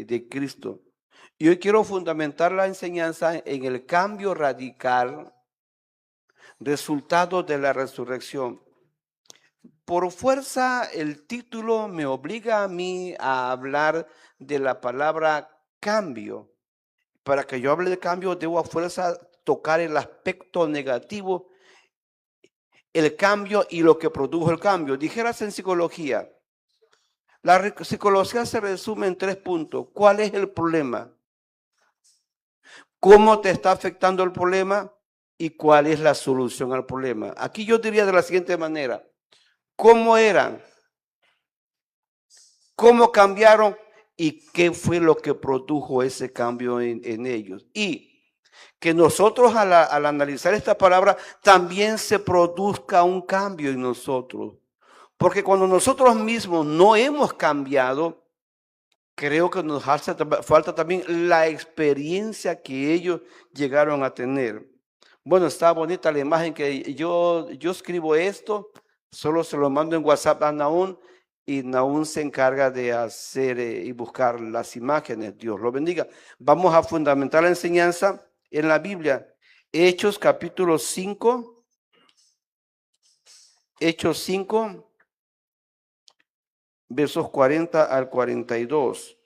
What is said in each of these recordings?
de Cristo. Y hoy quiero fundamentar la enseñanza en el cambio radical, resultado de la resurrección. Por fuerza, el título me obliga a mí a hablar de la palabra cambio. Para que yo hable de cambio, debo a fuerza tocar el aspecto negativo, el cambio y lo que produjo el cambio. Dijeras en psicología, la psicología se resume en 3 puntos. ¿Cuál es el problema? ¿Cómo te está afectando el problema? ¿Y cuál es la solución al problema? Aquí yo diría de la siguiente manera. ¿Cómo eran? ¿Cómo cambiaron? ¿Y qué fue lo que produjo ese cambio en ellos? Y que nosotros al analizar esta palabra también se produzca un cambio en nosotros. Porque cuando nosotros mismos no hemos cambiado, creo que nos falta también la experiencia que ellos llegaron a tener. Bueno, está bonita la imagen que yo escribo esto, solo se lo mando en WhatsApp a Naún y Naún se encarga de hacer y buscar las imágenes. Dios lo bendiga. Vamos a fundamentar la enseñanza en la Biblia. Hechos capítulo 5. Hechos 5, versos 40 al 42.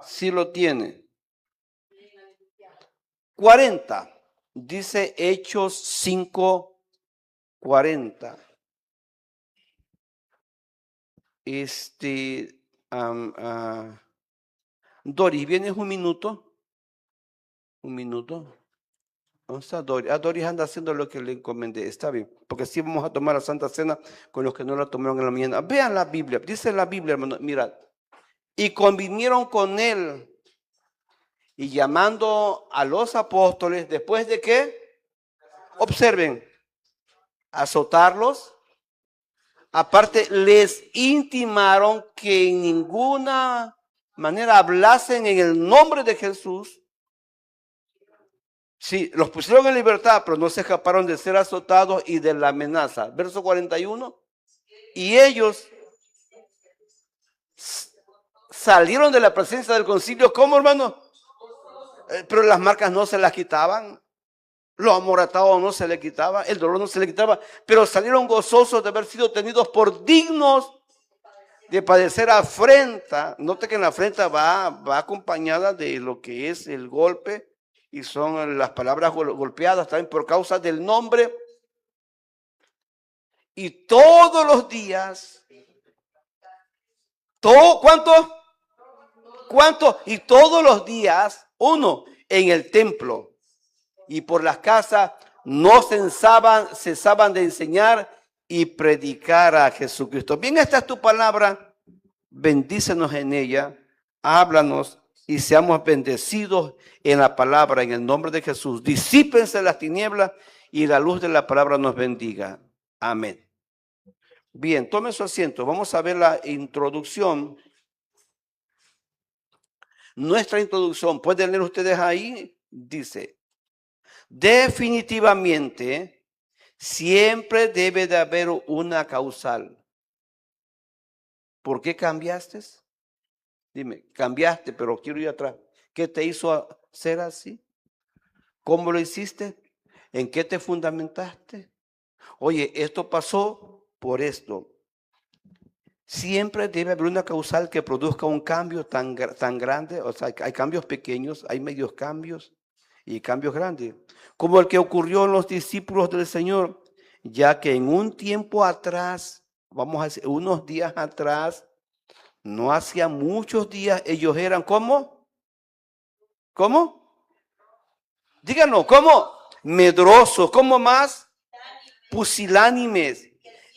Si lo tiene. 40. Dice Hechos 5, 40. Doris, ¿vienes un minuto? Un minuto. ¿Dónde está Doris? Doris anda haciendo lo que le encomendé. Está bien, porque sí vamos a tomar la Santa Cena con los que no la tomaron en la mañana. Vean la Biblia, dice la Biblia, hermano, mirad. Y convinieron con él y llamando a los apóstoles, ¿después de qué? Observen, azotarlos. Aparte, les intimaron que en ninguna manera hablasen en el nombre de Jesús. Sí, los pusieron en libertad, pero no se escaparon de ser azotados y de la amenaza. Verso 41. Y ellos salieron de la presencia del concilio. ¿Cómo, hermano? Pero las marcas no se las quitaban. Los amoratados no se le quitaba, el dolor no se le quitaba, pero salieron gozosos de haber sido tenidos por dignos de padecer afrenta. Note que en la afrenta va acompañada de lo que es el golpe y son las palabras golpeadas también por causa del nombre. Y todos los días, ¿cuánto? ¿Cuánto? Y todos los días, uno, en el templo y por las casas no cesaban de enseñar y predicar a Jesucristo. Bien, esta es tu palabra, bendícenos en ella, háblanos y seamos bendecidos en la palabra, en el nombre de Jesús. Disípense las tinieblas y la luz de la palabra nos bendiga. Amén. Bien, tome su asiento, vamos a ver la introducción. Nuestra introducción, ¿pueden leer ustedes ahí? Dice, definitivamente, siempre debe de haber una causal. ¿Por qué cambiaste? Dime, cambiaste, pero quiero ir atrás. ¿Qué te hizo ser así? ¿Cómo lo hiciste? ¿En qué te fundamentaste? Oye, esto pasó por esto. Siempre debe haber una causal que produzca un cambio tan grande. O sea, hay cambios pequeños, hay medios cambios y cambios grandes. Como el que ocurrió en los discípulos del Señor, ya que en un tiempo atrás, vamos a decir, unos días atrás, no hacía muchos días, ellos eran ¿cómo? ¿Cómo? Díganos, ¿cómo? Medrosos, ¿cómo más? Pusilánimes.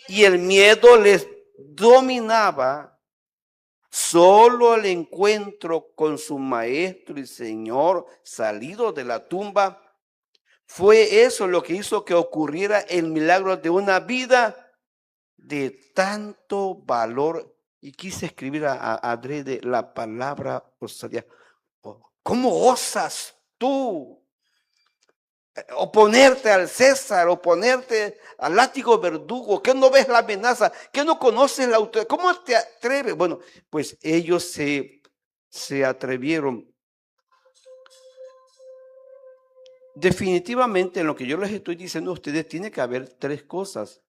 Y el miedo les dominaba. Solo el encuentro con su maestro y Señor salido de la tumba fue eso lo que hizo que ocurriera el milagro de una vida de tanto valor. Y quise escribir a adrede la palabra osadía. ¿Cómo osas tú oponerte al César, oponerte al látigo verdugo, que no ves la amenaza, que no conoces la autoridad, ¿cómo te atreves? Bueno, pues ellos se atrevieron. Definitivamente en lo que yo les estoy diciendo a ustedes tiene que haber tres cosas: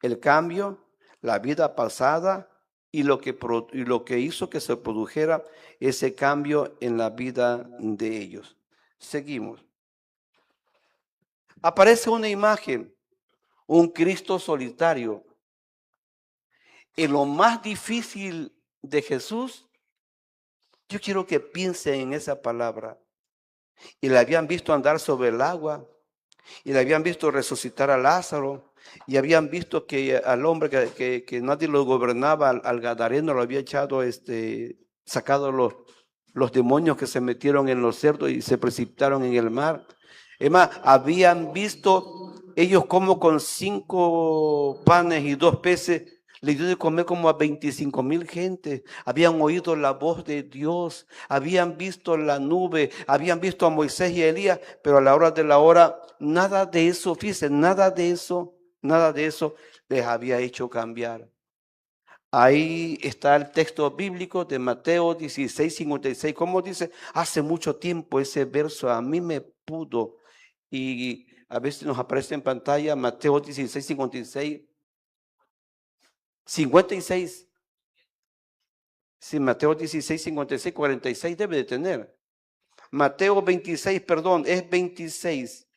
el cambio, la vida pasada y lo que hizo que se produjera ese cambio en la vida de ellos. Seguimos. Aparece una imagen, un Cristo solitario. En lo más difícil de Jesús, yo quiero que piensen en esa palabra. Y le habían visto andar sobre el agua, y le habían visto resucitar a Lázaro, y habían visto que al hombre que nadie lo gobernaba, al gadareno, lo había echado, sacado los demonios que se metieron en los cerdos y se precipitaron en el mar. Es más, habían visto ellos como con 5 panes y 2 peces le dio de comer como a 25,000 gente. Habían oído la voz de Dios, habían visto la nube, habían visto a Moisés y a Elías, pero a la hora de la hora, nada de eso, fíjense, nada de eso les había hecho cambiar. Ahí está el texto bíblico de Mateo 16:56. ¿Cómo dice? Hace mucho tiempo ese verso a mí me pudo. Y a veces nos aparece en pantalla Mateo 16:56. 56. Sí, Mateo 16:56, 46 debe de tener. Mateo 26, perdón, es 26.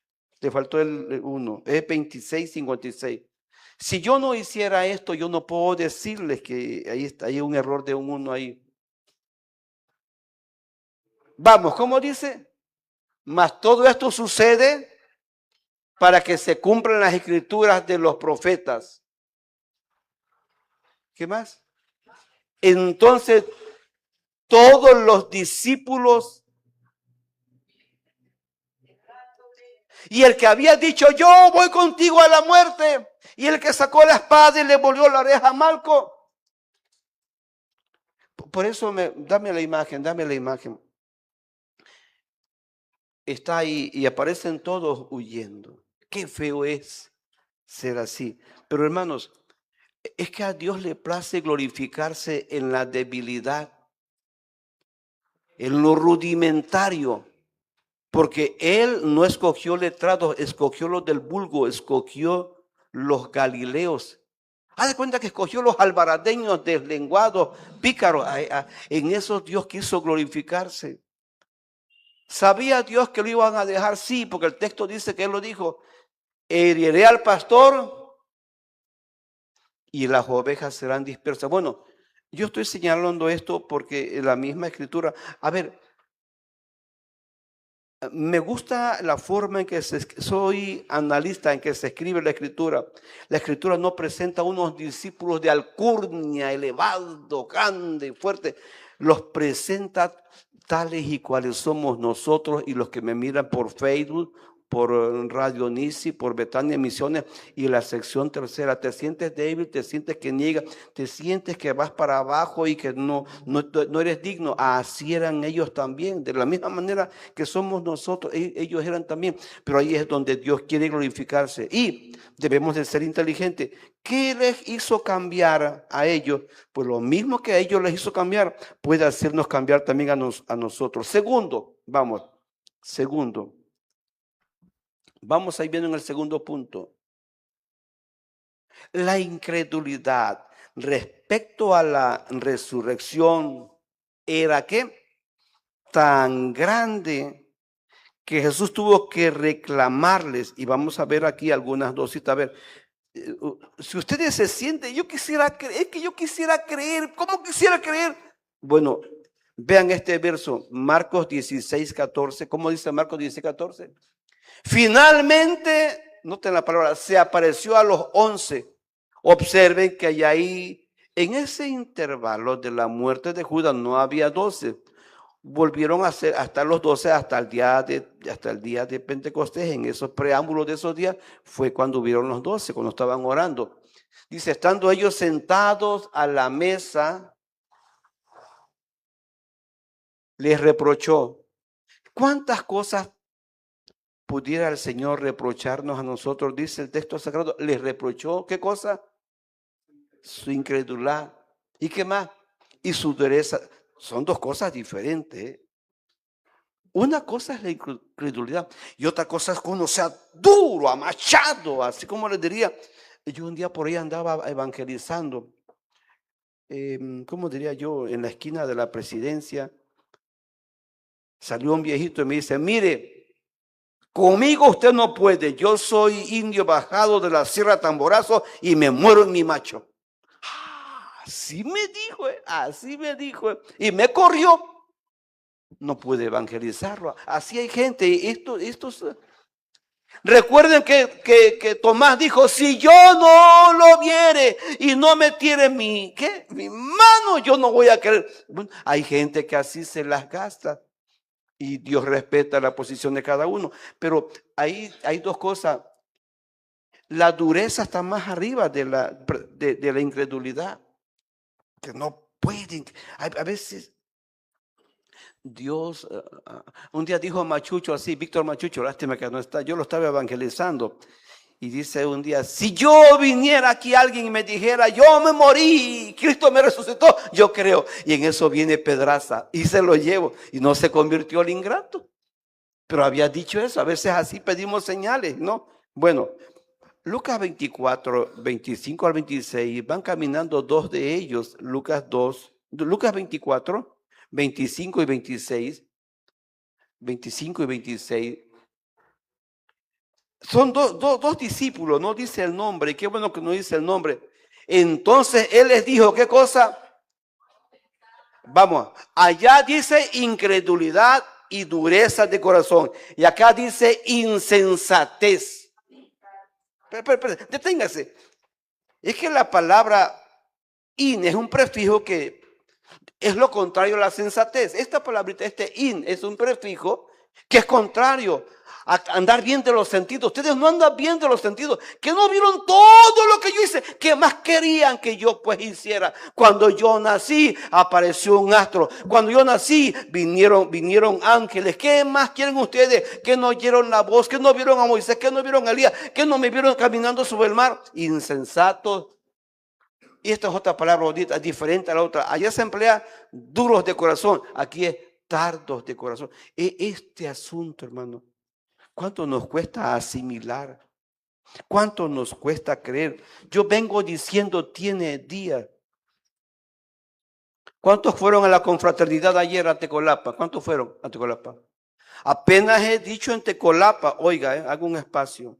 Le faltó el 1. Es 26:56. Si yo no hiciera esto, yo no puedo decirles que ahí está, hay un error de un 1 ahí. Vamos, ¿cómo dice? Mas todo esto sucede para que se cumplan las escrituras de los profetas. ¿Qué más? Entonces, todos los discípulos y el que había dicho yo voy contigo a la muerte, y el que sacó la espada y le volvió la oreja a Malco. Por eso dame la imagen. Está ahí y aparecen todos huyendo. Qué feo es ser así. Pero hermanos, es que a Dios le place glorificarse en la debilidad, en lo rudimentario. Porque él no escogió letrados, escogió los del vulgo, escogió los galileos. Haz de cuenta que escogió los albaradeños deslenguados, pícaros. En esos Dios quiso glorificarse. ¿Sabía Dios que lo iban a dejar? Sí, porque el texto dice que él lo dijo. Heriré al pastor y las ovejas serán dispersas. Bueno, yo estoy señalando esto porque la misma escritura. A ver, me gusta la forma en que soy analista en que se escribe la escritura. La escritura no presenta unos discípulos de alcurnia, elevado, grande, fuerte. Los presenta tales y cuales somos nosotros y los que me miran por Facebook, por Radio Nisi, por Betania Misiones y la sección tercera. Te sientes débil, te sientes que niegas, te sientes que vas para abajo y que no eres digno. Así eran ellos también, de la misma manera que somos nosotros, ellos eran también. Pero ahí es donde Dios quiere glorificarse y debemos de ser inteligentes. ¿Qué les hizo cambiar a ellos? Pues lo mismo que a ellos les hizo cambiar, puede hacernos cambiar también a nosotros. Segundo, vamos ahí viendo en el segundo punto. La incredulidad respecto a la resurrección era ¿qué? Tan grande que Jesús tuvo que reclamarles, y vamos a ver aquí algunas dositas. A ver, si ustedes se sienten, yo quisiera creer, ¿cómo quisiera creer? Bueno, vean este verso, Marcos 16:14. ¿Cómo dice Marcos 16:14? Finalmente, noten la palabra, se apareció a los 11. Observen que ahí, en ese intervalo de la muerte de Judas, no había 12. Volvieron a ser hasta los 12, hasta el día de Pentecostés. En esos preámbulos de esos días fue cuando hubieron los 12, cuando estaban orando. Dice, estando ellos sentados a la mesa, les reprochó. ¿Cuántas cosas pudiera el Señor reprocharnos a nosotros, dice el texto sagrado, les reprochó, ¿qué cosa? Su incredulidad. ¿Y qué más? Y su dureza. Son dos cosas diferentes, ¿eh? Una cosa es la incredulidad y otra cosa es que uno sea duro, amachado, así como les diría. Yo un día por ahí andaba evangelizando, ¿cómo diría yo? En la esquina de la presidencia salió un viejito y me dice, mire, conmigo usted no puede, yo soy indio bajado de la Sierra Tamborazo y me muero en mi macho. Así me dijo, así me dijo, y me corrió. No pude evangelizarlo. Así hay gente. Estos recuerden que Tomás dijo, si yo no lo viere y no metiere mi mano, yo no voy a creer. Bueno, hay gente que así se las gasta y Dios respeta la posición de cada uno. Pero ahí hay dos cosas. La dureza está más arriba de la incredulidad. Que no pueden. A veces Dios, un día dijo Machucho así, Víctor Machucho, lástima que no está, yo lo estaba evangelizando. Y dice un día, si yo viniera aquí alguien y me dijera, yo me morí, Cristo me resucitó, yo creo. Y en eso viene Pedraza y se lo llevo. Y no se convirtió el ingrato. Pero había dicho eso, a veces así pedimos señales, ¿no? Bueno, Lucas 24, 25 al 26, van caminando dos de ellos, Lucas 24, 25 y 26, 25 y 26. Son dos discípulos, no dice el nombre, y qué bueno que no dice el nombre. Entonces él les dijo, ¿qué cosa? Vamos, allá dice incredulidad y dureza de corazón, y acá dice insensatez. Pero, deténgase. Es que la palabra in es un prefijo que es lo contrario a la sensatez. Esta palabrita, in, es un prefijo que es contrario a andar bien de los sentidos. Ustedes no andan bien de los sentidos, que no vieron todo lo que yo hice. ¿Qué más querían que yo pues hiciera? Cuando yo nací apareció un astro. Cuando yo nací vinieron ángeles. ¿Qué más quieren ustedes? Que no oyeron la voz, que no vieron a Moisés, que no vieron a Elías, que no me vieron caminando sobre el mar. Insensatos. Y esta es otra palabra bonita, diferente a la otra. Allá se emplea duros de corazón, aquí es tardos de corazón. Este asunto, hermano, ¿cuánto nos cuesta asimilar? ¿Cuánto nos cuesta creer? Yo vengo diciendo, tiene días. ¿Cuántos fueron a la confraternidad ayer a Tecolapa? ¿Cuántos fueron a Tecolapa? Apenas he dicho en Tecolapa, oiga, hago un espacio.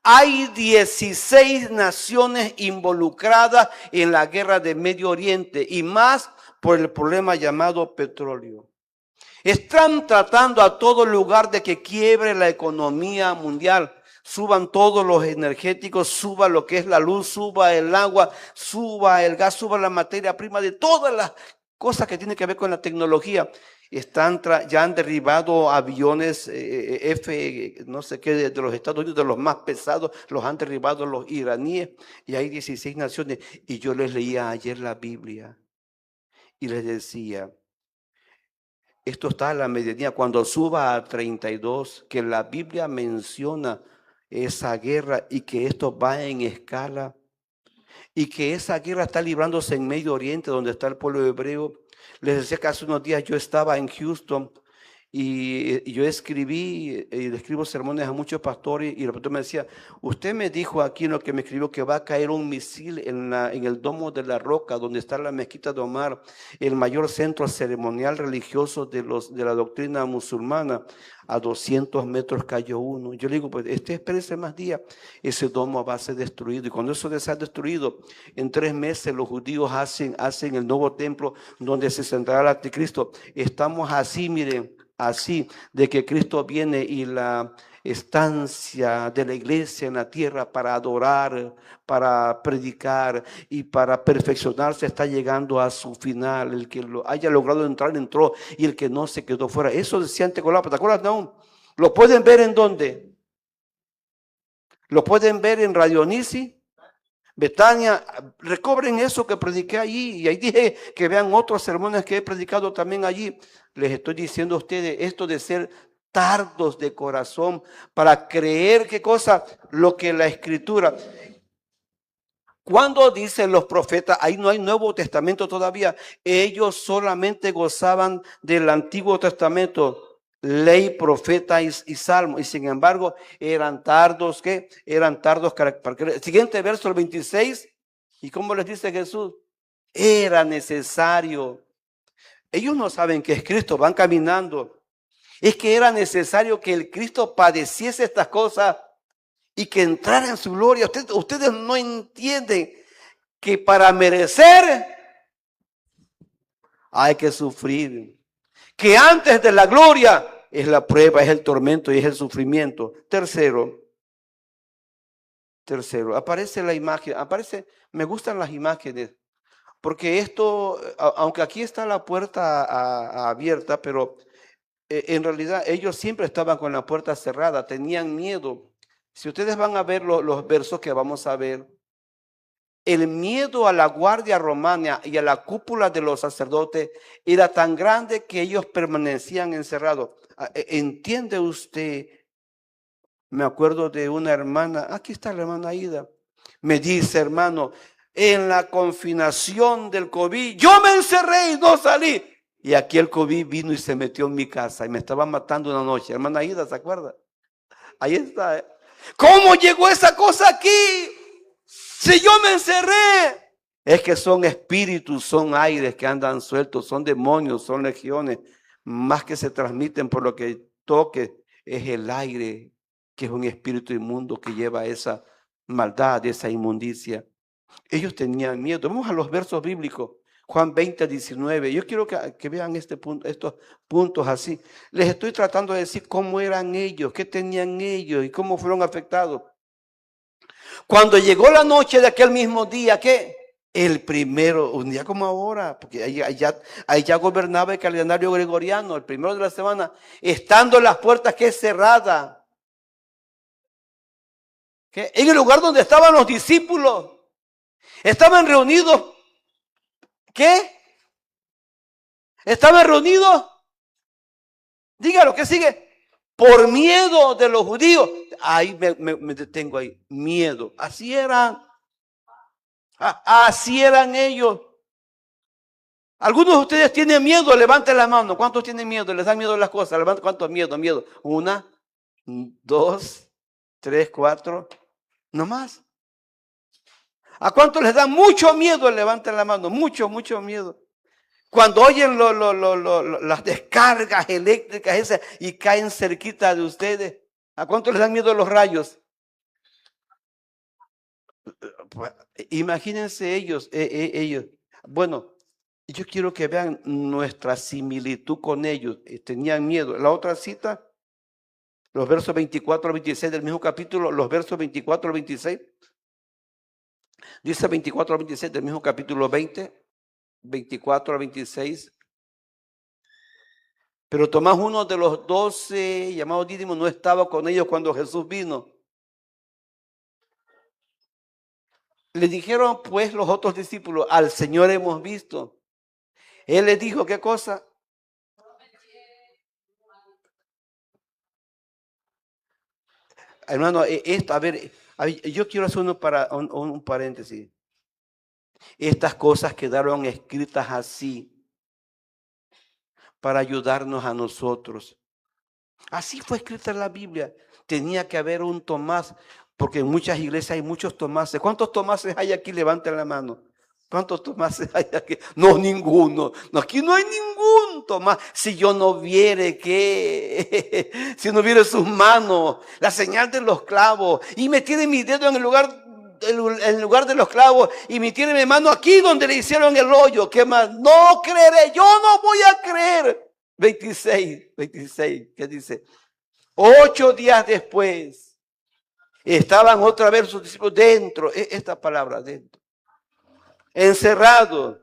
Hay 16 naciones involucradas en la guerra de Medio Oriente y más por el problema llamado petróleo. Están tratando a todo lugar de que quiebre la economía mundial. Suban todos los energéticos, suba lo que es la luz, suba el agua, suba el gas, suba la materia prima, de todas las cosas que tienen que ver con la tecnología. Ya han derribado aviones F, no sé qué, de los Estados Unidos, de los más pesados, los han derribado los iraníes, y hay 16 naciones. Y yo les leía ayer la Biblia y les decía, esto está a la medianía, cuando suba a 32, que la Biblia menciona esa guerra y que esto va en escala, y que esa guerra está librándose en Medio Oriente, donde está el pueblo hebreo. Les decía que hace unos días yo estaba en Houston y yo escribí y le escribo sermones a muchos pastores, y el pastor me decía, usted me dijo aquí en lo que me escribió que va a caer un misil en el Domo de la Roca, donde está la mezquita de Omar, el mayor centro ceremonial religioso de la doctrina musulmana. A 200 metros cayó uno. Yo le digo, pues espérese más días, ese domo va a ser destruido. Y cuando eso sea destruido, en 3 meses los judíos hacen el nuevo templo donde se sentará el anticristo. Estamos así, miren, así, de que Cristo viene y la estancia de la iglesia en la tierra para adorar, para predicar y para perfeccionarse está llegando a su final. El que lo haya logrado entrar, entró, y el que no se quedó fuera. Eso decía en Tecolapa, ¿te acuerdas, Naum? ¿Lo pueden ver en dónde? ¿Lo pueden ver en Radio Nisi? Betania, recobren eso que prediqué allí, y ahí dije que vean otros sermones que he predicado también allí. Les estoy diciendo a ustedes esto de ser tardos de corazón para creer, ¿qué cosa? Lo que la Escritura. Cuando dicen los profetas, ahí no hay Nuevo Testamento todavía, ellos solamente gozaban del Antiguo Testamento, ley, profeta y salmo, y sin embargo eran tardos, ¿qué? Eran tardos para creer. Siguiente verso, el 26, ¿y cómo les dice Jesús? Era necesario. Ellos no saben que es Cristo, van caminando. Es que era necesario que el Cristo padeciese estas cosas y que entrara en su gloria. Ustedes no entienden que para merecer hay que sufrir. Que antes de la gloria es la prueba, es el tormento y es el sufrimiento. Tercero, aparece la imagen, me gustan las imágenes, porque esto, aunque aquí está la puerta abierta, pero en realidad ellos siempre estaban con la puerta cerrada, tenían miedo. Si ustedes van a ver los versos que vamos a ver, el miedo a la guardia romana y a la cúpula de los sacerdotes era tan grande que ellos permanecían encerrados. ¿Entiende usted? Me acuerdo de una hermana, aquí está la hermana Aida, me dice, hermano, en la confinación del COVID, yo me encerré y no salí. Y aquí el COVID vino y se metió en mi casa y me estaba matando una noche. Hermana Aida, ¿se acuerda? Ahí está. ¿Cómo llegó esa cosa aquí? Si yo me encerré. Es que son espíritus, son aires que andan sueltos, son demonios, son legiones. Más que se transmiten por lo que toque, es el aire, que es un espíritu inmundo que lleva esa maldad, esa inmundicia. Ellos tenían miedo. Vamos a los versos bíblicos. Juan 20, 19. Yo quiero que vean estos puntos así. Les estoy tratando de decir cómo eran ellos, qué tenían ellos y cómo fueron afectados. Cuando llegó la noche de aquel mismo día, ¿qué? El primero, un día como ahora, porque ahí ya gobernaba el calendario gregoriano, el primero de la semana, estando las puertas que es cerrada. ¿Qué? En el lugar donde estaban los discípulos, estaban reunidos. ¿Qué? ¿Estaban reunidos? Dígalo, ¿qué sigue? Por miedo de los judíos. Ahí me detengo ahí. Miedo. Así eran. Así eran ellos. Algunos de ustedes tienen miedo, levanten la mano. ¿Cuántos tienen miedo? ¿Les dan miedo las cosas? Levanten, ¿cuántos miedo? Miedo. 1, 2, 3, 4. No más. ¿A cuántos les da mucho miedo? Levanten la mano. Mucho miedo. Cuando oyen las descargas eléctricas esas y caen cerquita de ustedes, ¿a cuánto les dan miedo los rayos? Pues, imagínense ellos. Bueno, yo quiero que vean nuestra similitud con ellos. Tenían miedo. La otra cita, los versos 24 al 26 del mismo capítulo, los versos 24 al 26. Dice 24 al 26 del mismo capítulo 20. 24 a 26. Pero Tomás, uno de los 12 llamados Dídimo, no estaba con ellos cuando Jesús vino. Le dijeron pues los otros discípulos, al Señor hemos visto. Él les dijo, ¿qué cosa? Hermano, esto, a ver, yo quiero hacer un paréntesis. Estas cosas quedaron escritas así para ayudarnos a nosotros. Así fue escrita en la Biblia. Tenía que haber un Tomás, porque en muchas iglesias hay muchos Tomases. ¿Cuántos Tomases hay aquí? Levanten la mano. ¿Cuántos Tomases hay aquí? No, ninguno. No, aquí no hay ningún Tomás. Si yo no viere que, si no viere sus manos, la señal de los clavos, y me tiene mi dedo en el lugar de los clavos, y me tiene mi mano aquí donde le hicieron el hoyo. ¿Qué más? No creeré, yo no voy a creer. 26, ¿qué dice? 8 días después, estaban otra vez sus discípulos dentro, esta palabra dentro, encerrados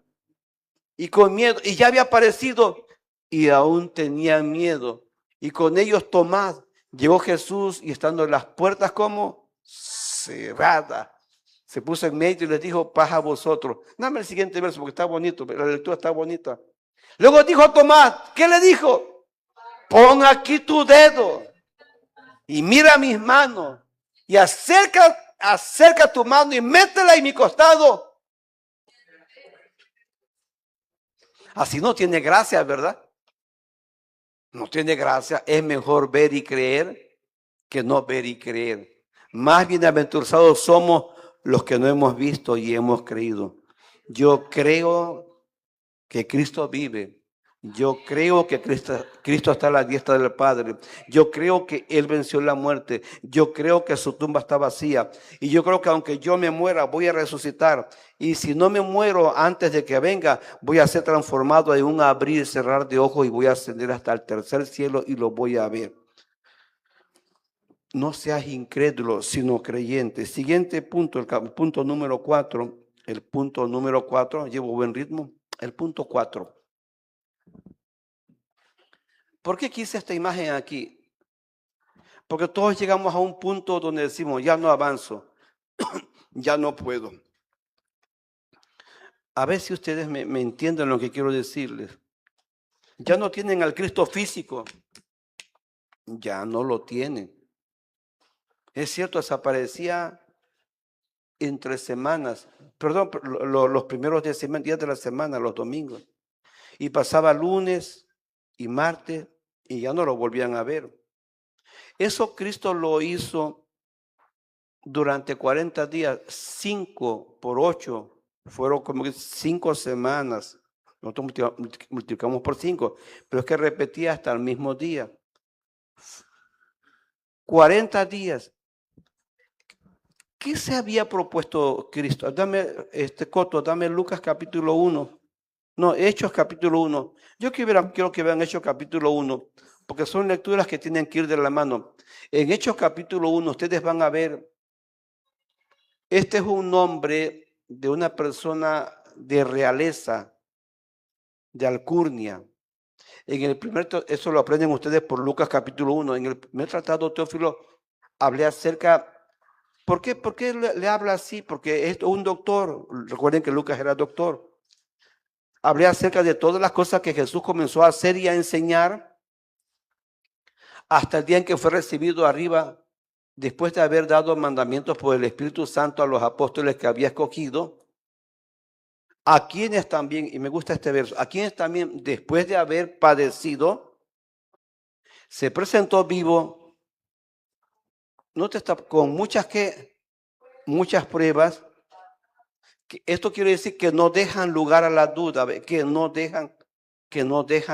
y con miedo, y ya había aparecido y aún tenían miedo. Y con ellos Tomás, llegó Jesús y estando las puertas como cerradas, se puso en medio y les dijo, paz a vosotros. Dame el siguiente verso porque está bonito, la lectura está bonita. Luego dijo a Tomás, ¿qué le dijo? Pon aquí tu dedo y mira mis manos y acerca tu mano y métela en mi costado. Así no tiene gracia, ¿verdad? No tiene gracia. Es mejor ver y creer que no ver y creer. Más bienaventurados somos los que no hemos visto y hemos creído. Yo creo que Cristo vive. Yo creo que Cristo está a la diestra del Padre. Yo creo que Él venció la muerte. Yo creo que su tumba está vacía. Y yo creo que aunque yo me muera, voy a resucitar. Y si no me muero antes de que venga, voy a ser transformado en un abrir y cerrar de ojos y voy a ascender hasta el tercer cielo y lo voy a ver. No seas incrédulo, sino creyente. Siguiente punto, el punto número 4. El punto número 4, llevo buen ritmo. El punto 4. ¿Por qué quise esta imagen aquí? Porque todos llegamos a un punto donde decimos, ya no avanzo, ya no puedo. A ver si ustedes me entienden lo que quiero decirles. Ya no tienen al Cristo físico, ya no lo tienen. Es cierto, desaparecía entre semanas, perdón, los primeros días de la semana, los domingos. Y pasaba lunes y martes y ya no lo volvían a ver. Eso Cristo lo hizo durante 40 días, 5 por 8, fueron como que 5 semanas. Nosotros multiplicamos por 5, pero es que repetía hasta el mismo día. 40 días. ¿Qué se había propuesto Cristo? Dame, Coto, dame Lucas capítulo 1. No, Hechos capítulo 1. Yo quiero que vean Hechos capítulo 1, porque son lecturas que tienen que ir de la mano. En Hechos capítulo 1 ustedes van a ver, este es un nombre de una persona de realeza, de alcurnia. En el primer, eso lo aprenden ustedes por Lucas capítulo 1. En el primer tratado Teófilo hablé acerca. ¿Por qué le habla así? Porque es un doctor. Recuerden que Lucas era doctor. Hablé acerca de todas las cosas que Jesús comenzó a hacer y a enseñar hasta el día en que fue recibido arriba, después de haber dado mandamientos por el Espíritu Santo a los apóstoles que había escogido. A quienes también, y me gusta este verso, a quienes también después de haber padecido, se presentó vivo, no te está con muchas pruebas. Esto quiere decir que no dejan lugar a la duda, que no dejan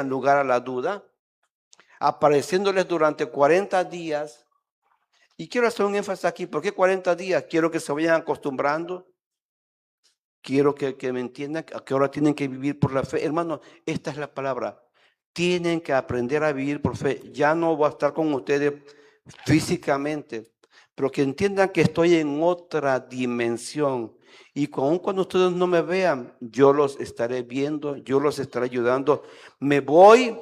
lugar a la duda, apareciéndoles durante 40 días. Y quiero hacer un énfasis aquí, ¿por qué 40 días? Quiero que se vayan acostumbrando. Quiero que me entiendan que ahora tienen que vivir por la fe. Hermano, esta es la palabra. Tienen que aprender a vivir por fe. Ya no voy a estar con ustedes físicamente, pero que entiendan que estoy en otra dimensión. Y aun cuando ustedes no me vean, yo los estaré viendo, yo los estaré ayudando. Me voy,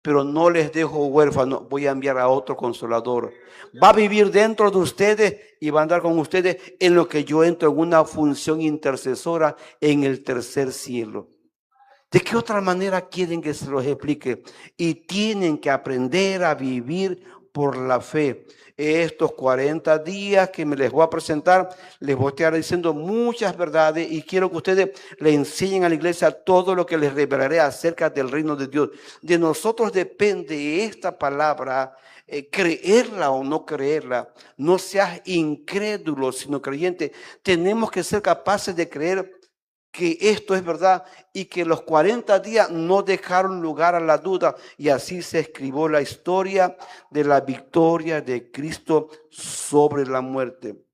pero no les dejo huérfanos. Voy a enviar a otro consolador. Va a vivir dentro de ustedes y va a andar con ustedes en lo que yo entro en una función intercesora en el tercer cielo. ¿De qué otra manera quieren que se los explique? Y tienen que aprender a vivir por la fe. Estos 40 días que me les voy a presentar, les voy a estar diciendo muchas verdades y quiero que ustedes le enseñen a la iglesia todo lo que les revelaré acerca del reino de Dios. De nosotros depende esta palabra, creerla o no creerla. No seas incrédulo, sino creyente. Tenemos que ser capaces de creer que esto es verdad y que los 40 días no dejaron lugar a la duda y así se escribió la historia de la victoria de Cristo sobre la muerte.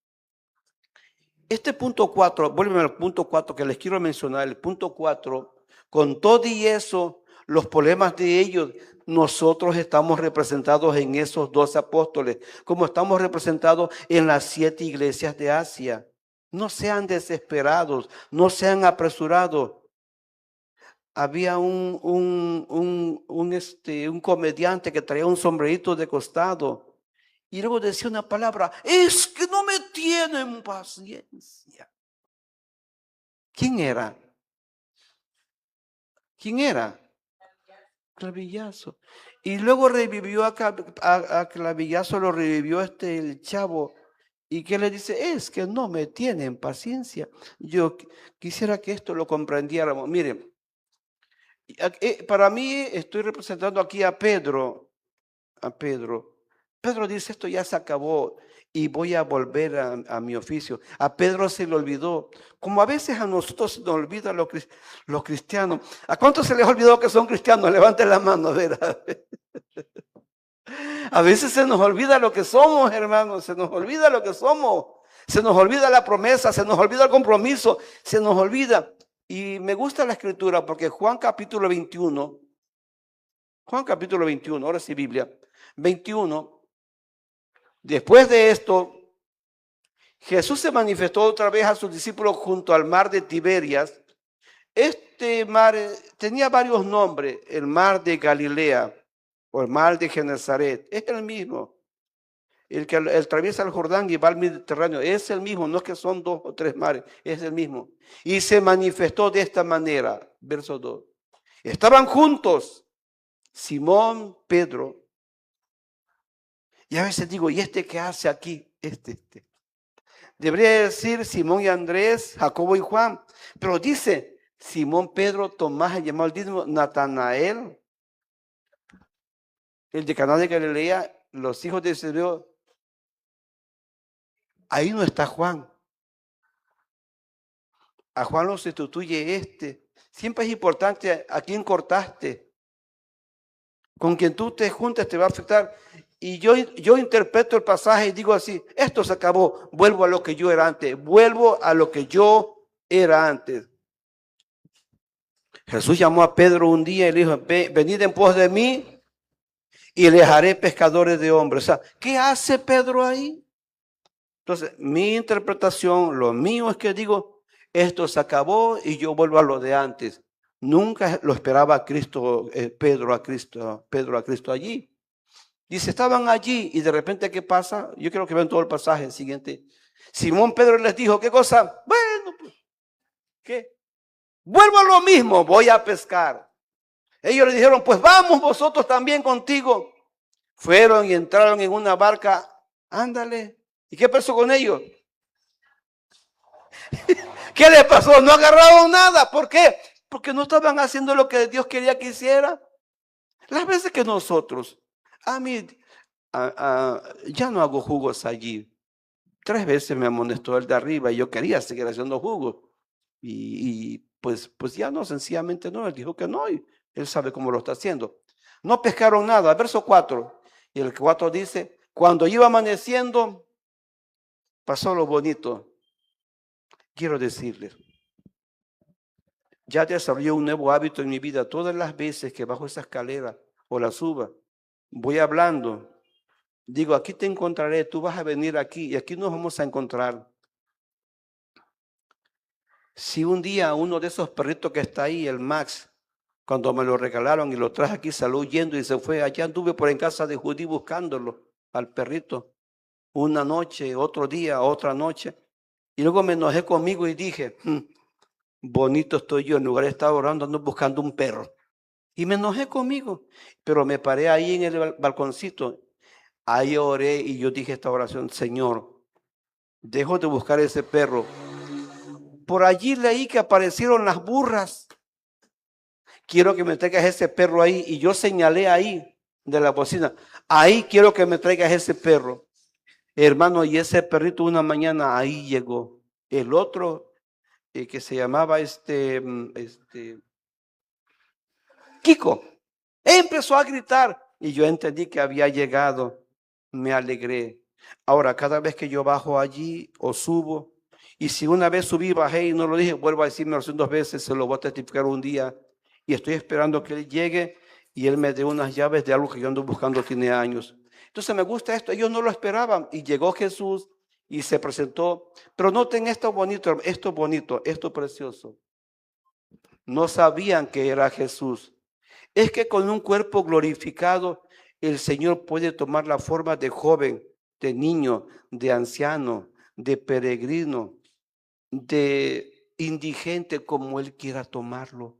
Este punto 4, vuelven al punto 4 que les quiero mencionar, el punto 4, con todo y eso, los problemas de ellos, nosotros estamos representados en esos 12 apóstoles, como estamos representados en las 7 iglesias de Asia. No sean desesperados, no sean apresurados. Había un comediante que traía un sombrerito de costado y luego decía una palabra, es que no me tienen paciencia. ¿Quién era? ¿Quién era? Clavillazo. Y luego revivió a Clavillazo, lo revivió el chavo. ¿Y qué le dice? Es que no me tienen paciencia. Yo quisiera que esto lo comprendiéramos. Miren, para mí estoy representando aquí a Pedro. A Pedro. Pedro dice, esto ya se acabó y voy a volver a mi oficio. A Pedro se le olvidó, como a veces a nosotros se nos olvida los cristianos. ¿A cuántos se les olvidó que son cristianos? Levanten la mano, a ver. A veces se nos olvida lo que somos, hermanos, se nos olvida lo que somos. Se nos olvida la promesa, se nos olvida el compromiso, se nos olvida. Y me gusta la escritura porque Juan capítulo 21, ahora sí Biblia, 21, después de esto, Jesús se manifestó otra vez a sus discípulos junto al mar de Tiberias. Este mar tenía varios nombres, el mar de Galilea o el mar de Genezaret, es el mismo. El que atraviesa el Jordán y va al Mediterráneo, es el mismo, no es que son 2 o 3 mares, es el mismo. Y se manifestó de esta manera, verso 2. Estaban juntos Simón, Pedro, y a veces digo, ¿y este qué hace aquí? Debería decir Simón y Andrés, Jacobo y Juan, pero dice Simón, Pedro, Tomás, el llamado el dídimo, Natanael, el de Caná de Galilea, los hijos de Zebedeo. Ahí no está Juan. A Juan lo sustituye Siempre es importante a quién cortaste. Con quien tú te juntes te va a afectar. Y yo interpreto el pasaje y digo así, esto se acabó, vuelvo a lo que yo era antes, vuelvo a lo que yo era antes. Jesús llamó a Pedro un día y le dijo, venid en pos de mí y les haré pescadores de hombres. O sea, ¿qué hace Pedro ahí? Entonces, mi interpretación, lo mío es que digo, esto se acabó y yo vuelvo a lo de antes. Nunca lo esperaba Cristo, Pedro a Cristo allí. Dice, estaban allí y de repente, ¿qué pasa? Yo quiero que vean todo el pasaje siguiente. Simón Pedro les dijo, ¿qué cosa? Bueno, pues, ¿qué? Vuelvo a lo mismo, voy a pescar. Ellos le dijeron, pues vamos vosotros también contigo. Fueron y entraron en una barca, ándale. ¿Y qué pasó con ellos? ¿Qué les pasó? No agarraron nada. ¿Por qué? Porque no estaban haciendo lo que Dios quería que hiciera. Las veces que nosotros, a mí, ya no hago jugos allí. 3 veces me amonestó el de arriba y yo quería seguir haciendo jugos. Y pues ya no, sencillamente no. Él dijo que no y él sabe cómo lo está haciendo. No pescaron nada. Verso 4. Y el 4 dice, cuando iba amaneciendo, pasó lo bonito. Quiero decirles, ya desarrollé un nuevo hábito en mi vida. Todas las veces que bajo esa escalera o la suba, voy hablando. Digo, aquí te encontraré, tú vas a venir aquí y aquí nos vamos a encontrar. Si un día uno de esos perritos que está ahí, el Max, cuando me lo regalaron y lo traje aquí, salió huyendo y se fue. Allá anduve por en casa de Judí buscándolo al perrito. Una noche, otro día, otra noche. Y luego me enojé conmigo y dije, bonito estoy yo, en lugar de estar orando, ando buscando un perro. Y me enojé conmigo, pero me paré ahí en el balconcito. Ahí oré y yo dije esta oración, Señor, dejo de buscar ese perro. Por allí leí que aparecieron las burras. Quiero que me traigas ese perro ahí. Y yo señalé ahí de la bocina. Ahí quiero que me traigas ese perro. Hermano, y ese perrito una mañana ahí llegó. El otro que se llamaba Kiko. Empezó a gritar y yo entendí que había llegado. Me alegré. Ahora, cada vez que yo bajo allí o subo, y si una vez subí, bajé y no lo dije, vuelvo a decirme 200 veces, se lo voy a testificar un día. Y estoy esperando que él llegue y él me dé unas llaves de algo que yo ando buscando tiene años. Entonces me gusta esto, ellos no lo esperaban y llegó Jesús y se presentó. Pero noten esto bonito, esto precioso. No sabían que era Jesús. Es que con un cuerpo glorificado, el Señor puede tomar la forma de joven, de niño, de anciano, de peregrino, de indigente como Él quiera tomarlo.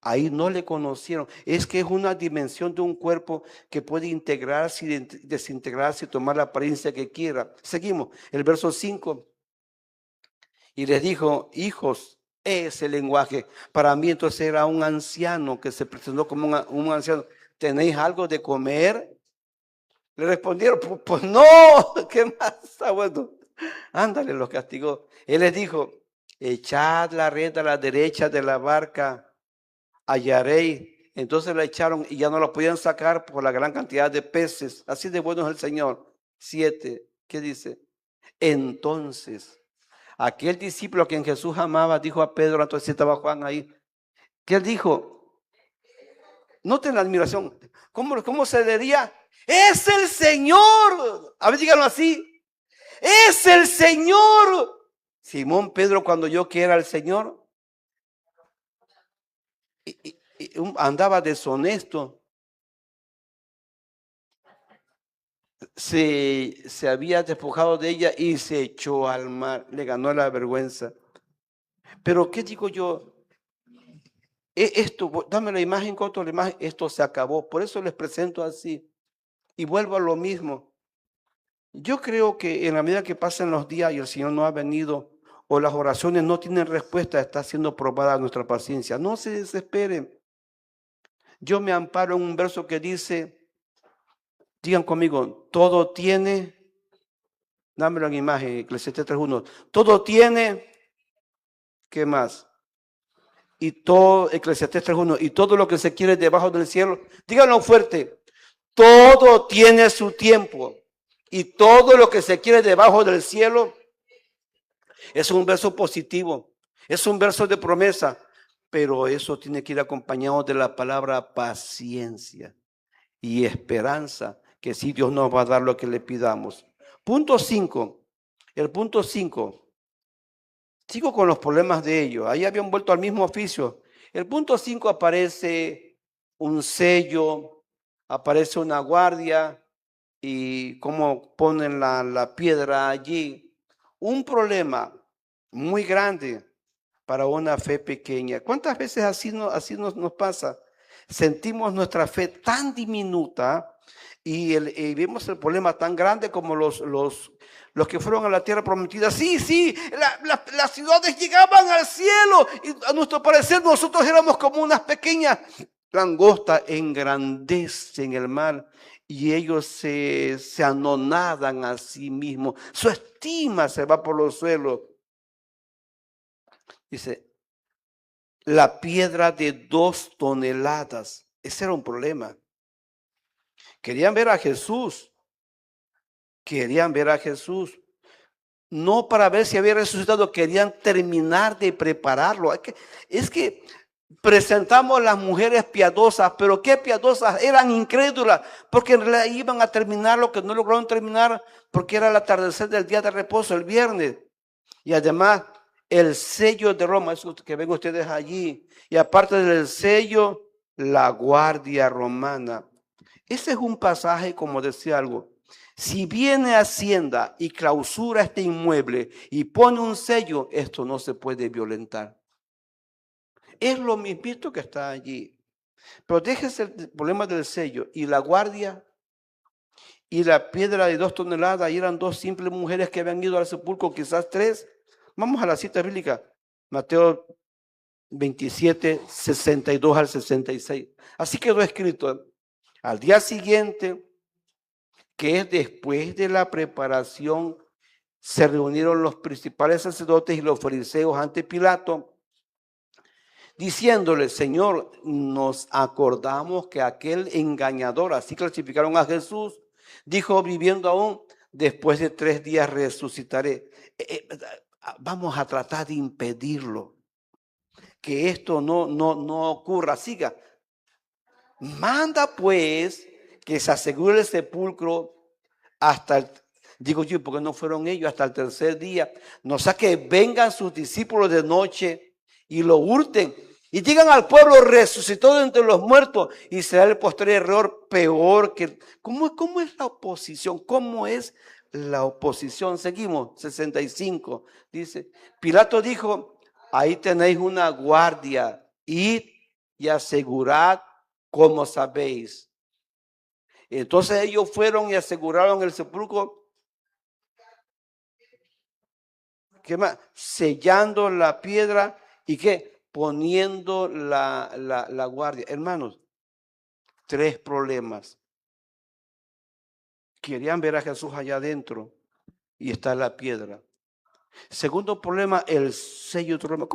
Ahí no le conocieron. Es que es una dimensión de un cuerpo que puede integrarse y desintegrarse y tomar la apariencia que quiera. Seguimos. El verso 5. Y les dijo, hijos, ese lenguaje. Para mí entonces era un anciano que se presentó como un anciano. ¿Tenéis algo de comer? Le respondieron, pues no, ¿qué más está bueno? Ándale, los castigó. Él les dijo, echad la red a la derecha de la barca, hallaréis. Entonces la echaron y ya no la podían sacar por la gran cantidad de peces. Así de bueno es el Señor. 7, ¿qué dice? Entonces, aquel discípulo a quien Jesús amaba dijo a Pedro, entonces estaba Juan ahí, que él dijo, noten la admiración, ¿cómo se diría? Es el Señor. A ver, díganlo así. Es el Señor. Simón Pedro, cuando yo que era el Señor, andaba deshonesto. Se había despojado de ella y se echó al mar. Le ganó la vergüenza. Pero ¿qué digo yo? Esto, dame la imagen, Coto, la imagen, esto se acabó. Por eso les presento así. Y vuelvo a lo mismo. Yo creo que en la medida que pasan los días y el Señor no ha venido o las oraciones no tienen respuesta, está siendo probada nuestra paciencia. No se desesperen. Yo me amparo en un verso que dice, digan conmigo, todo tiene, dámelo en imagen, Eclesiastés 3:1, todo tiene, ¿qué más? Y todo, Eclesiastés 3:1, y todo lo que se quiere debajo del cielo, díganlo fuerte, todo tiene su tiempo. Y todo lo que se quiere debajo del cielo es un verso positivo, es un verso de promesa, pero eso tiene que ir acompañado de la palabra paciencia y esperanza, que sí Dios nos va a dar lo que le pidamos. Punto 5, el punto 5, sigo con los problemas de ellos, ahí habían vuelto al mismo oficio. El punto 5 aparece un sello, aparece una guardia, y cómo ponen la piedra allí. Un problema muy grande para una fe pequeña. ¿Cuántas veces así nos pasa? Sentimos nuestra fe tan diminuta y vemos el problema tan grande como los que fueron a la tierra prometida. Sí, las ciudades llegaban al cielo y a nuestro parecer nosotros éramos como unas pequeñas langostas, engrandecen el mar y ellos se anonadan a sí mismos. Su estima se va por los suelos. Dice, la piedra de 2 toneladas. Ese era un problema. Querían ver a Jesús. Querían ver a Jesús. No para ver si había resucitado, querían terminar de prepararlo. Es que presentamos las mujeres piadosas, pero qué piadosas, eran incrédulas, porque en realidad iban a terminar lo que no lograron terminar, porque era el atardecer del día de reposo, el viernes. Y además, el sello de Roma, eso que ven ustedes allí. Y aparte del sello, la guardia romana. Ese es un pasaje, como decía algo. Si viene Hacienda y clausura este inmueble y pone un sello, esto no se puede violentar. Es lo mismito que está allí. Pero déjese el problema del sello y la guardia y la piedra de 2 toneladas. Y eran 2 simples mujeres que habían ido al sepulcro, quizás 3. Vamos a la cita bíblica. Mateo 27, 62 al 66. Así quedó escrito. Al día siguiente, que es después de la preparación, se reunieron los principales sacerdotes y los fariseos ante Pilato, diciéndole, Señor, nos acordamos que aquel engañador, así clasificaron a Jesús, dijo, viviendo aún, después de 3 días resucitaré. Vamos a tratar de impedirlo, que esto no ocurra. Siga. Manda pues que se asegure el sepulcro hasta el, digo yo, porque no fueron ellos hasta el 3er día. No sea que vengan sus discípulos de noche y lo hurten y digan al pueblo, resucitó de entre los muertos, y será el posterior error peor que... ¿Cómo es la oposición? ¿Cómo es la oposición? Seguimos, 65. Dice, Pilato dijo, ahí tenéis una guardia, id y asegurad como sabéis. Entonces ellos fueron y aseguraron el sepulcro. ¿Qué más? Sellando la piedra y qué, poniendo la guardia. Hermanos, tres problemas. Querían ver a Jesús allá adentro y está la piedra. Segundo problema, el sello de Roma.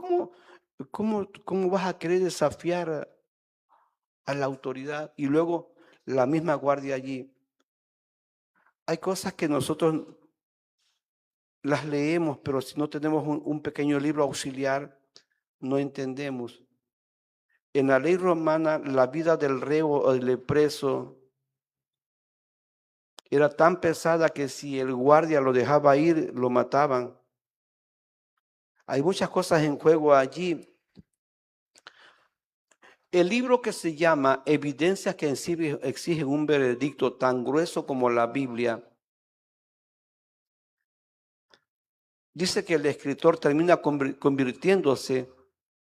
¿Cómo vas a querer desafiar a la autoridad? Y luego la misma guardia allí. Hay cosas que nosotros las leemos, pero si no tenemos un pequeño libro auxiliar, no entendemos. En la ley romana, la vida del reo o del leproso era tan pesada que si el guardia lo dejaba ir, lo mataban. Hay muchas cosas en juego allí. El libro que se llama Evidencias que exigen un veredicto tan grueso como la Biblia, dice que el escritor termina convirtiéndose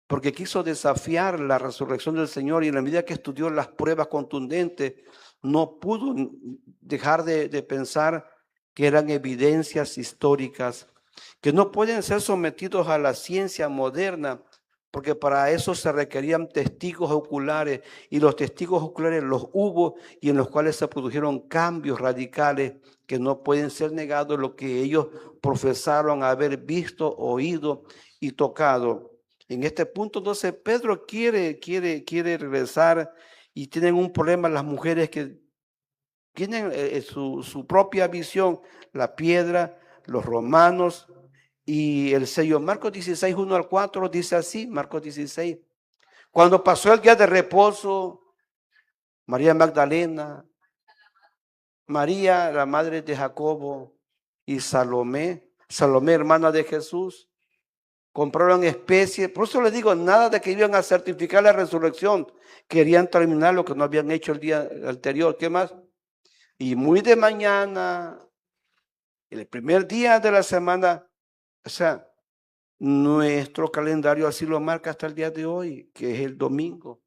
porque quiso desafiar la resurrección del Señor y en la medida que estudió las pruebas contundentes, no pudo dejar de pensar que eran evidencias históricas, que no pueden ser sometidos a la ciencia moderna, porque para eso se requerían testigos oculares y los testigos oculares los hubo y en los cuales se produjeron cambios radicales que no pueden ser negados, lo que ellos profesaron haber visto, oído y tocado. En este punto, entonces, Pedro quiere regresar y tienen un problema las mujeres que tienen su propia visión, la piedra, los romanos y el sello. Marcos 16, 1 al 4 dice así, Marcos 16. Cuando pasó el día de reposo, María Magdalena, María, la madre de Jacobo, y Salomé, hermana de Jesús, compraron especies. Por eso les digo, nada de que iban a certificar la resurrección. Querían terminar lo que no habían hecho el día anterior. ¿Qué más? Y muy de mañana, el primer día de la semana, o sea, nuestro calendario así lo marca hasta el día de hoy, que es el domingo.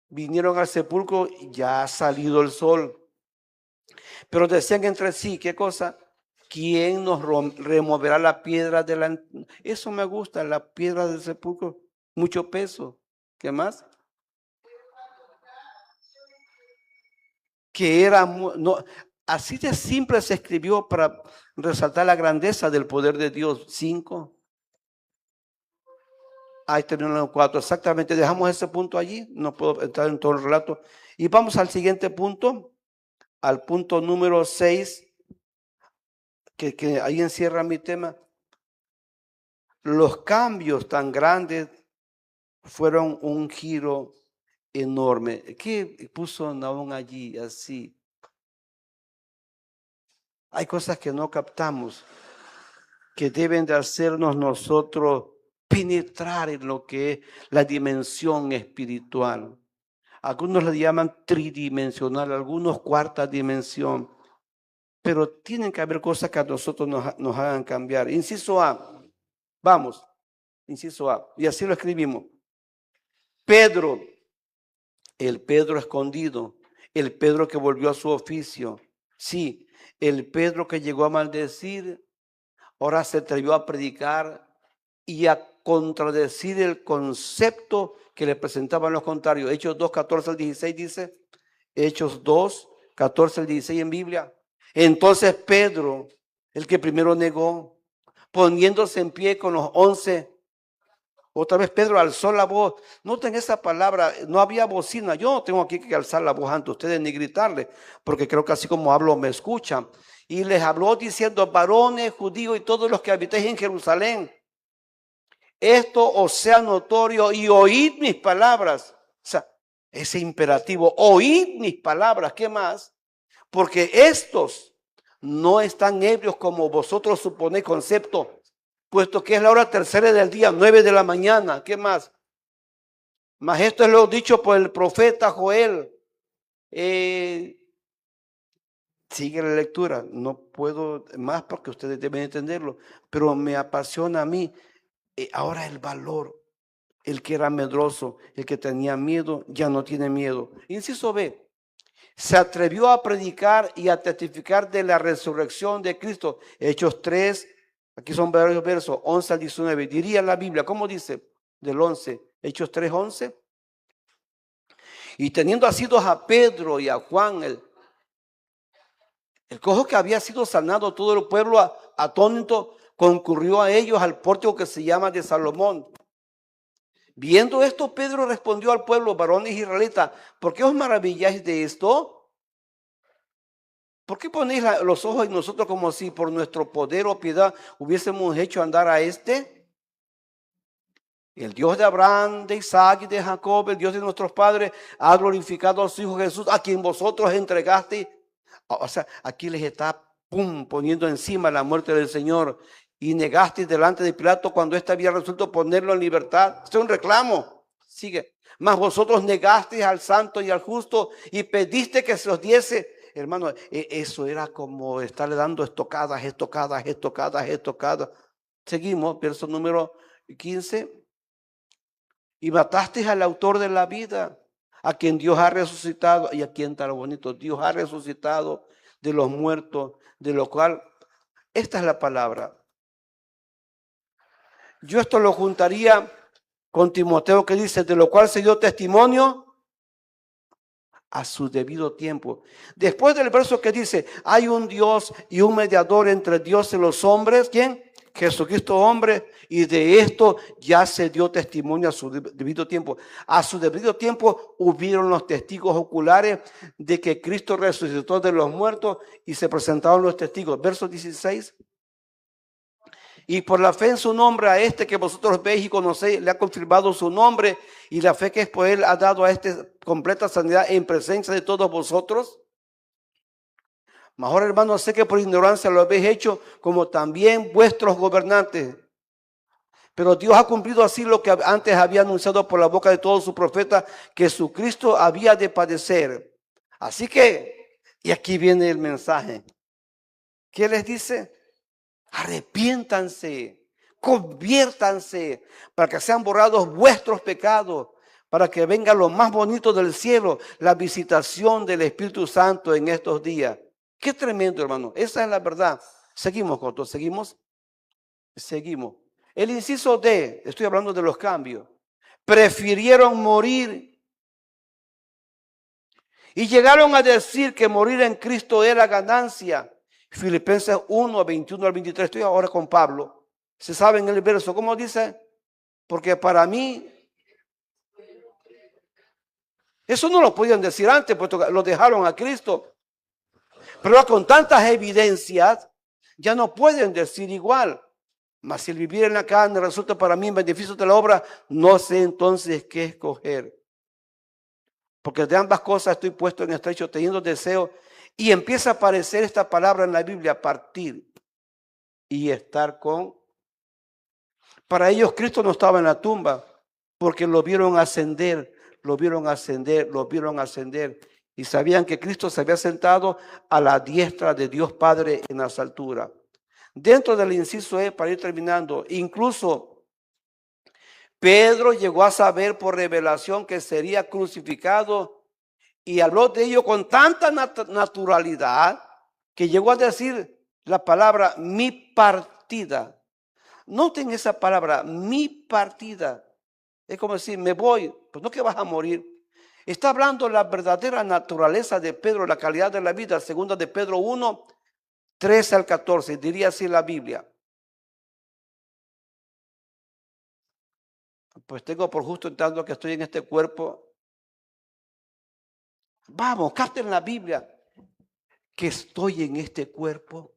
Vinieron al sepulcro, ya ha salido el sol. Pero decían entre sí, ¿qué cosa? ¿Quién nos removerá la piedra de la... Eso me gusta, la piedra del sepulcro, mucho peso. ¿Qué más? Que era, no, así de simple se escribió para resaltar la grandeza del poder de Dios. 5. Ahí terminaron los 4. Exactamente, dejamos ese punto allí, no puedo entrar en todo el relato. Y vamos al siguiente punto, al punto número 6, que ahí encierra mi tema. Los cambios tan grandes fueron un giro enorme. ¿Qué puso Nahum allí así? Hay cosas que no captamos, que deben de hacernos nosotros penetrar en lo que es la dimensión espiritual. Algunos le llaman tridimensional, algunos cuarta dimensión, pero tienen que haber cosas que a nosotros nos hagan cambiar. Inciso A, vamos, inciso A, y así lo escribimos. Pedro, el Pedro escondido, el Pedro que volvió a su oficio, sí, el Pedro que llegó a maldecir, ahora se atrevió a predicar y a contradecir el concepto que le presentaban los contrarios. Hechos 2, 14 al 16 dice, Hechos 2, 14 al 16 en Biblia. Entonces Pedro, el que primero negó, poniéndose en pie con los 11, otra vez Pedro alzó la voz. Noten esa palabra, no había bocina. Yo no tengo aquí que alzar la voz ante ustedes ni gritarles, porque creo que así como hablo me escuchan. Y les habló diciendo, varones judíos y todos los que habitéis en Jerusalén, esto os sea notorio y oíd mis palabras. O sea, ese imperativo, oíd mis palabras, ¿qué más? Porque estos no están ebrios como vosotros suponéis, concepto, puesto que es la hora tercera del día, 9 de la mañana, ¿qué más? Mas esto es lo dicho por el profeta Joel. Sigue la lectura, no puedo más porque ustedes deben entenderlo, pero me apasiona a mí ahora el valor. El que era medroso, el que tenía miedo, ya no tiene miedo. Inciso B. Se atrevió a predicar y a testificar de la resurrección de Cristo. Hechos 3, aquí son varios versos, 11 al 19. Diría la Biblia, ¿cómo dice? Del 11, Hechos 3, 11. Y teniendo asidos a Pedro y a Juan, el cojo que había sido sanado, todo el pueblo atónito concurrió a ellos al pórtico que se llama de Salomón. Viendo esto, Pedro respondió al pueblo, varones israelitas, ¿por qué os maravilláis de esto? ¿Por qué ponéis los ojos en nosotros como si por nuestro poder o piedad hubiésemos hecho andar a este? El Dios de Abraham, de Isaac y de Jacob, el Dios de nuestros padres, ha glorificado a su Hijo Jesús, a quien vosotros entregasteis. O sea, aquí les está poniendo encima la muerte del Señor. Y negasteis delante de Pilato cuando éste había resuelto ponerlo en libertad. Este es un reclamo. Sigue. Mas vosotros negasteis al santo y al justo y pediste que se os diese. Hermano, eso era como estarle dando estocadas. Seguimos, verso número 15. Y matasteis al autor de la vida, a quien Dios ha resucitado. Y aquí entra lo bonito. Dios ha resucitado de los muertos, de lo cual, esta es la palabra. Yo esto lo juntaría con Timoteo que dice, de lo cual se dio testimonio a su debido tiempo. Después del verso que dice, hay un Dios y un mediador entre Dios y los hombres. ¿Quién? Jesucristo hombre. Y de esto ya se dio testimonio a su debido tiempo. A su debido tiempo hubieron los testigos oculares de que Cristo resucitó de los muertos y se presentaron los testigos. Verso 16. Y por la fe en su nombre a este que vosotros veis y conocéis, le ha confirmado su nombre, y la fe que es por él ha dado a este completa sanidad en presencia de todos vosotros. Mejor, hermanos, sé que por ignorancia lo habéis hecho, como también vuestros gobernantes. Pero Dios ha cumplido así lo que antes había anunciado por la boca de todos sus profetas, que Jesucristo había de padecer. Así que, y aquí viene el mensaje. ¿Qué les dice? Arrepiéntanse, conviértanse, para que sean borrados vuestros pecados, para que venga lo más bonito del cielo, la visitación del Espíritu Santo en estos días. Qué tremendo, hermano. Esa es la verdad. Seguimos, Coto, seguimos. El inciso D, estoy hablando de los cambios. Prefirieron morir y llegaron a decir que morir en Cristo era ganancia. Filipenses 1, 21 al 23, estoy ahora con Pablo. Se sabe en el verso, ¿cómo dice? Porque para mí, eso no lo podían decir antes, porque lo dejaron a Cristo. Pero con tantas evidencias, ya no pueden decir igual. Mas si el vivir en la carne resulta para mí en beneficio de la obra, no sé entonces qué escoger. Porque de ambas cosas estoy puesto en estrecho, teniendo deseo. Y empieza a aparecer esta palabra en la Biblia, partir y estar con. Para ellos Cristo no estaba en la tumba, porque lo vieron ascender. Y sabían que Cristo se había sentado a la diestra de Dios Padre en las alturas. Dentro del inciso E, para ir terminando, incluso Pedro llegó a saber por revelación que sería crucificado y habló de ello con tanta naturalidad que llegó a decir la palabra mi partida. Noten esa palabra, mi partida. Es como decir, me voy, pues no que vas a morir. Está hablando la verdadera naturaleza de Pedro, la calidad de la vida, segunda de Pedro 1, 13 al 14, diría así la Biblia. Pues tengo por justo en tanto que estoy en este cuerpo. Vamos, capten la Biblia, que estoy en este cuerpo.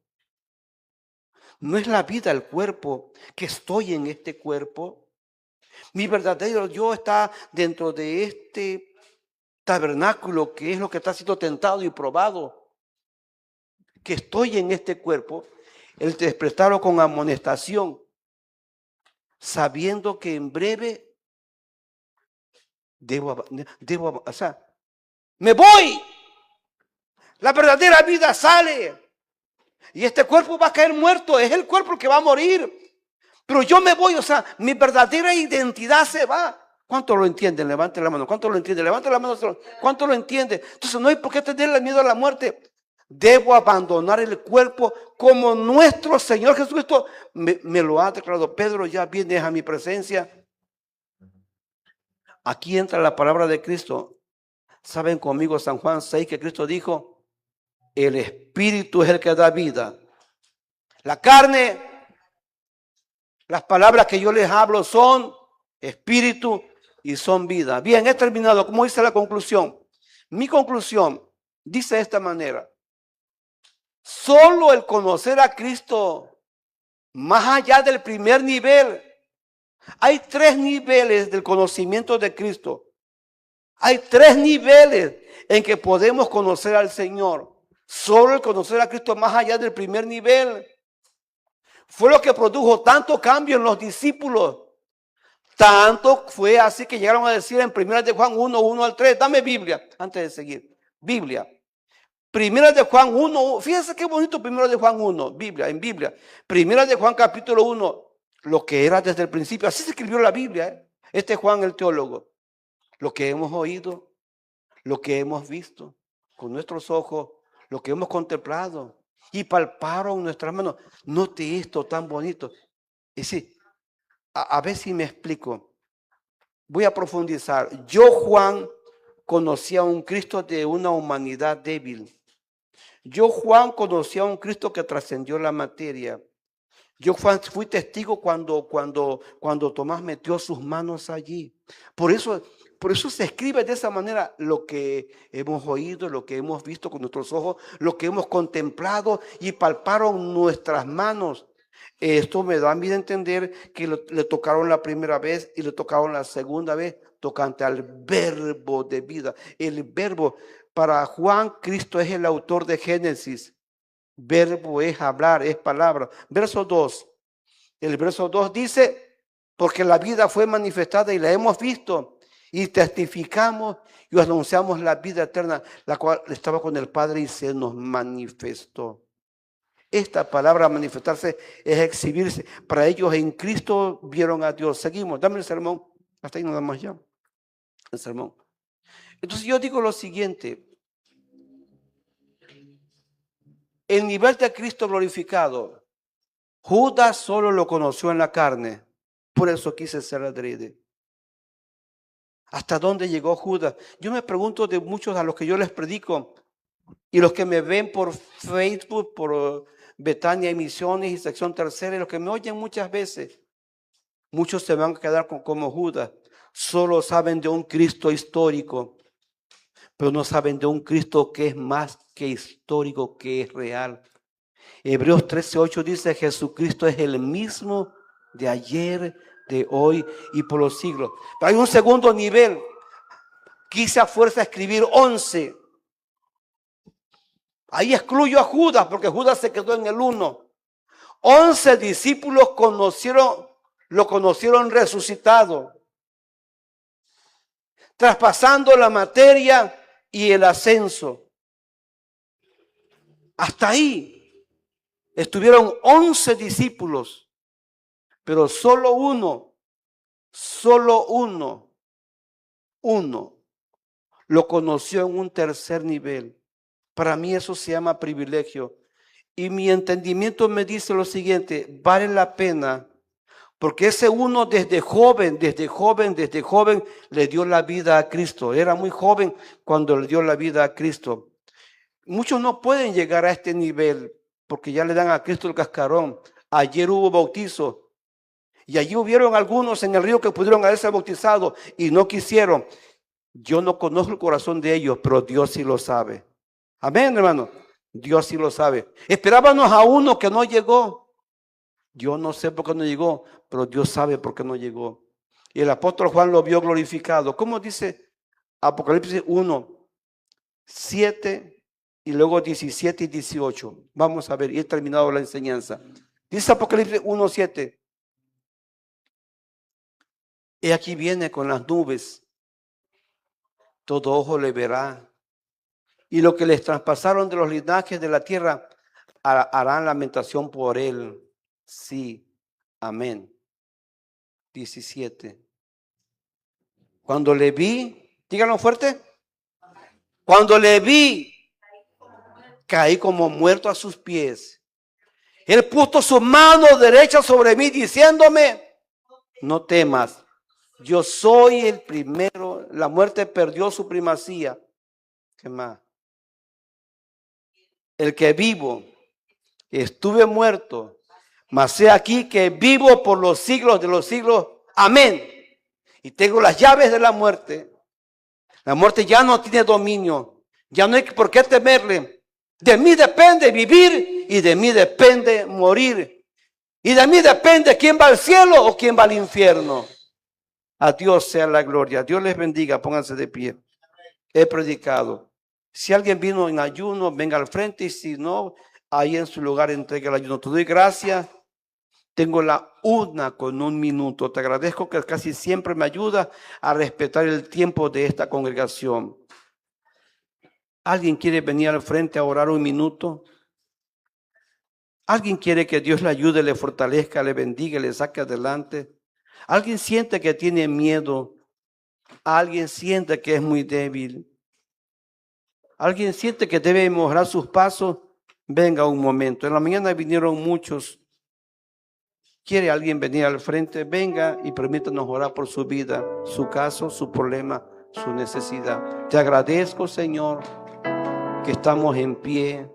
No es la vida el cuerpo, que estoy en este cuerpo. Mi verdadero yo está dentro de este tabernáculo, que es lo que está siendo tentado y probado. Que estoy en este cuerpo, el desprestarlo con amonestación, sabiendo que en breve o sea, me voy. La verdadera vida sale. Y este cuerpo va a caer muerto. Es el cuerpo que va a morir. Pero yo me voy, o sea, mi verdadera identidad se va. ¿Cuánto lo entienden? Levante la mano. ¿Cuánto lo entienden? Levante la mano. ¿Cuánto lo entiende? Entonces no hay por qué tenerle miedo a la muerte. Debo abandonar el cuerpo como nuestro Señor Jesucristo me lo ha declarado. Pedro, ya vienes a mi presencia. Aquí entra la palabra de Cristo. ¿Saben conmigo San Juan 6 que Cristo dijo? El Espíritu es el que da vida. La carne, las palabras que yo les hablo son espíritu y son vida. Bien, he terminado. ¿Cómo dice la conclusión? Mi conclusión dice de esta manera. Solo el conocer a Cristo, más allá del primer nivel, hay 3 niveles del conocimiento de Cristo. Hay 3 niveles en que podemos conocer al Señor. Solo el conocer a Cristo más allá del primer nivel fue lo que produjo tanto cambio en los discípulos. Tanto fue así que llegaron a decir en 1 de Juan 1, 1 al 3, dame Biblia, antes de seguir. Biblia. 1 de Juan 1, fíjense qué bonito 1 de Juan 1, Biblia, en Biblia. 1 de Juan capítulo 1, lo que era desde el principio, así se escribió la Biblia. Este es Juan el teólogo. Lo que hemos oído, lo que hemos visto con nuestros ojos, lo que hemos contemplado y palparon nuestras manos. Note esto tan bonito. Es decir, a ver si me explico. Voy a profundizar. Yo, Juan, conocía a un Cristo de una humanidad débil. Yo, Juan, conocía a un Cristo que trascendió la materia. Yo, Juan, fui testigo cuando Tomás metió sus manos allí. Por eso se escribe de esa manera lo que hemos oído, lo que hemos visto con nuestros ojos, lo que hemos contemplado y palparon nuestras manos. Esto me da a mí a entender que le tocaron la primera vez y le tocaron la segunda vez tocante al verbo de vida. El verbo, para Juan, Cristo es el autor de Génesis. Verbo es hablar, es palabra. Verso 2. El verso 2 dice, porque la vida fue manifestada y la hemos visto y testificamos y anunciamos la vida eterna, la cual estaba con el Padre y se nos manifestó. Esta palabra manifestarse es exhibirse. Para ellos en Cristo vieron a Dios. Seguimos, dame el sermón. Hasta ahí nada más ya. El sermón. Entonces yo digo lo siguiente. El nivel de Cristo glorificado, Judas solo lo conoció en la carne. Por eso quise ser adrede. ¿Hasta dónde llegó Judas? Yo me pregunto de muchos a los que yo les predico y los que me ven por Facebook, por Betania Emisiones y Sección Tercera, y los que me oyen muchas veces, muchos se van a quedar como Judas. Solo saben de un Cristo histórico, pero no saben de un Cristo que es más que histórico, que es real. Hebreos 13:8 dice, Jesucristo es el mismo de ayer, de hoy y por los siglos. Pero hay un segundo nivel. Quise a fuerza escribir 11. Ahí excluyo a Judas porque Judas se quedó en el 1. 11 discípulos lo conocieron resucitado, traspasando la materia y el ascenso. Hasta ahí estuvieron 11 discípulos, pero solo uno lo conoció en un tercer nivel. Para mí eso se llama privilegio. Y mi entendimiento me dice lo siguiente, vale la pena, porque ese uno desde joven le dio la vida a Cristo. Era muy joven cuando le dio la vida a Cristo. Muchos no pueden llegar a este nivel porque ya le dan a Cristo el cascarón. Ayer hubo bautizo y allí hubieron algunos en el río que pudieron haberse bautizado y no quisieron. Yo no conozco el corazón de ellos, pero Dios sí lo sabe. Amén, hermano. Dios sí lo sabe. Esperábamos a uno que no llegó. Yo no sé por qué no llegó, pero Dios sabe por qué no llegó. Y el apóstol Juan lo vio glorificado. ¿Cómo dice Apocalipsis 1, 7 y luego 17 y 18? Vamos a ver, y he terminado la enseñanza. Dice Apocalipsis 1, 7. Y aquí viene con las nubes. Todo ojo le verá. Y lo que les traspasaron de los linajes de la tierra harán lamentación por él. Sí, amén. 17. Cuando le vi, díganlo fuerte. Cuando le vi, caí como muerto a sus pies. Él puso su mano derecha sobre mí diciéndome, no temas, yo soy el primero. La muerte perdió su primacía. ¿Qué más? El que vivo, estuve muerto, mas he aquí que vivo por los siglos de los siglos. Amén. Y tengo las llaves de la muerte. La muerte ya no tiene dominio. Ya no hay por qué temerle. De mí depende vivir y de mí depende morir. Y de mí depende quién va al cielo o quién va al infierno. A Dios sea la gloria. Dios les bendiga. Pónganse de pie. He predicado. Si alguien vino en ayuno, venga al frente. Y si no, ahí en su lugar entregue el ayuno. Te doy gracias. Tengo la una con 1 minuto. Te agradezco que casi siempre me ayuda a respetar el tiempo de esta congregación. ¿Alguien quiere venir al frente a orar 1 minuto? ¿Alguien quiere que Dios le ayude, le fortalezca, le bendiga, le saque adelante? ¿Alguien siente que tiene miedo? ¿Alguien siente que es muy débil? ¿Alguien siente que debe mejorar sus pasos? Venga un momento. En la mañana vinieron muchos. ¿Quiere alguien venir al frente? Venga y permítanos orar por su vida, su caso, su problema, su necesidad. Te agradezco, Señor, que estamos en pie.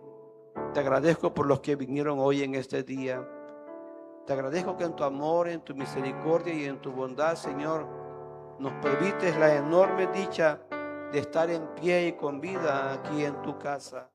Te agradezco por los que vinieron hoy en este día. Te agradezco que en tu amor, en tu misericordia y en tu bondad, Señor, nos permites la enorme dicha de estar en pie y con vida aquí en tu casa.